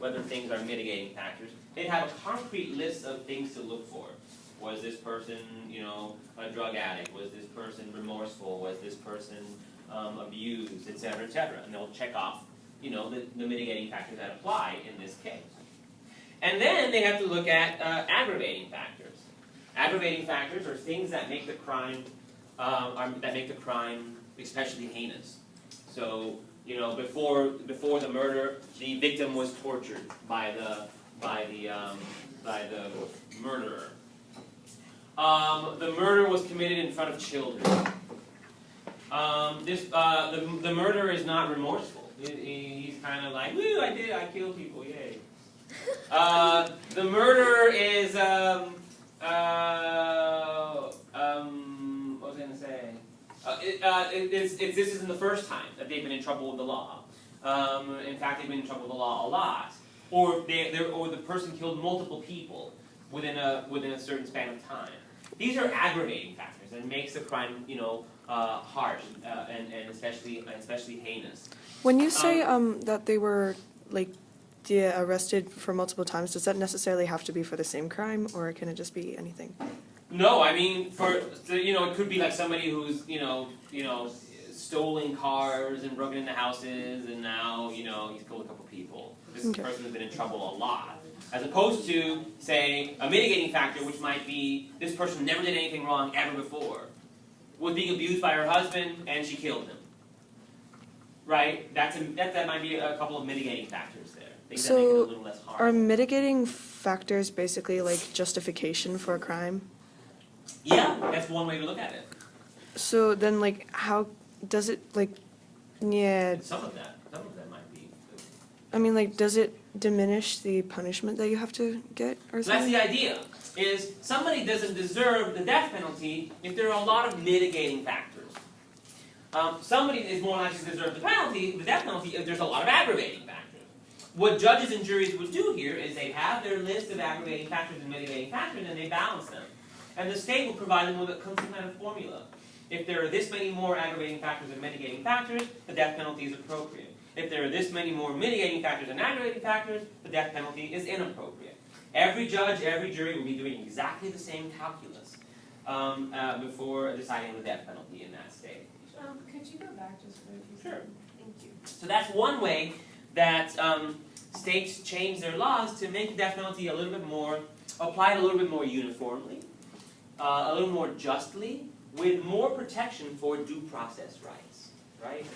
whether things are mitigating factors, they'd have a concrete list of things to look for. Was this person, a drug addict? Was this person remorseful? Was this person abused, et cetera, and they'll check off, the mitigating factors that apply in this case. And then they have to look at aggravating factors. Aggravating factors are things that make the crime especially heinous. So, before the murder, the victim was tortured by the murderer. The murder was committed in front of children. The murderer is not remorseful. He's kind of like, woo, I killed people, yay. The murderer is, what was I going to say? This isn't the first time that they've been in trouble with the law. In fact, they've been in trouble with the law a lot. Or the person killed multiple people within a certain span of time. These are aggravating factors and makes the crime, harsh and especially heinous. When you say that they were arrested for multiple times, does that necessarily have to be for the same crime, or can it just be anything? No, I mean, it could be like somebody who's, stolen cars and broken into houses, and now, he's killed a couple people. This person has been in trouble a lot. As opposed to, say, a mitigating factor, which might be this person never did anything wrong ever before, was being abused by her husband, and she killed him. Right? That might be a couple of mitigating factors there. Things that make it a little less harmful. Are mitigating factors basically like justification for a crime? Yeah, that's one way to look at it. So then, how does it, yeah... Some of them might be. I mean, does it diminish the punishment that you have to get, or So that's something? the idea, is somebody doesn't deserve the death penalty if there are a lot of mitigating factors. Somebody is more likely to deserve the death penalty, if there's a lot of aggravating factors. What judges and juries would do here is they have their list of aggravating factors and mitigating factors, and they balance them. And the state will provide them with some kind of formula. If there are this many more aggravating factors and mitigating factors, the death penalty is appropriate. If there are this many more mitigating factors and aggravating factors, the death penalty is inappropriate. Every judge, every jury will be doing exactly the same calculus before deciding the death penalty in that state. Could you go back just for a few seconds? Sure. Thank you. So that's one way that states change their laws to make the death penalty applied a little bit more uniformly, a little more justly, with more protection for due process rights, right?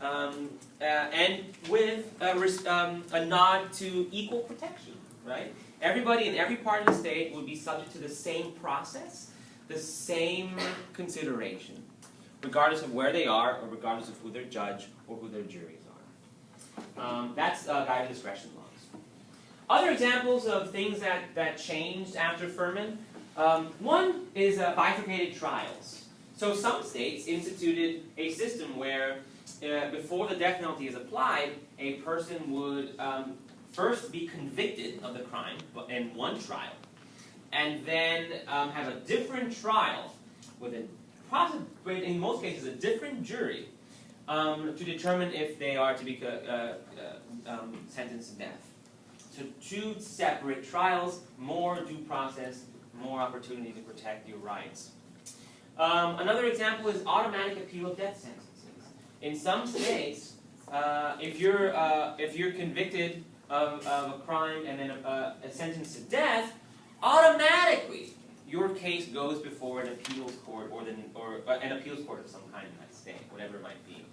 And with a nod to equal protection, right? Everybody in every part of the state would be subject to the same process, the same consideration, regardless of where they are, or regardless of who their judge or who their juries are. That's guided discretion laws. Other examples of things that changed after Furman, one is bifurcated trials. So some states instituted a system where before the death penalty is applied, a person would first be convicted of the crime in one trial, and then have a different trial with in most cases a different jury to determine if they are to be sentenced to death. So two separate trials, more due process, more opportunity to protect your rights. Another example is automatic appeal of death sentences. In some states, if you're convicted of a crime and then sentenced to death, automatically your case goes before an appeals court or an appeals court of some kind in that state, whatever it might be.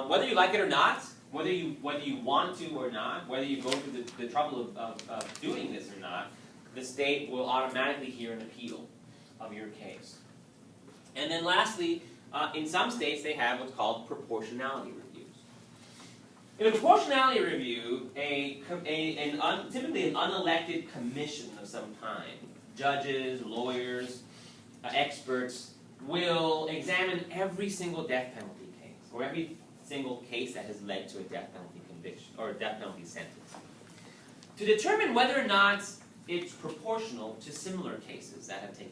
Whether you like it or not, whether you want to or not, whether you go through the trouble of doing this or not, the state will automatically hear an appeal of your case. And then lastly, in some states they have what's called proportionality reviews. In a proportionality review, typically an unelected commission of some kind, judges, lawyers, experts, will examine every single death penalty case, or every single case that has led to a death penalty conviction, or a death penalty sentence, to determine whether or not it's proportional to similar cases that have taken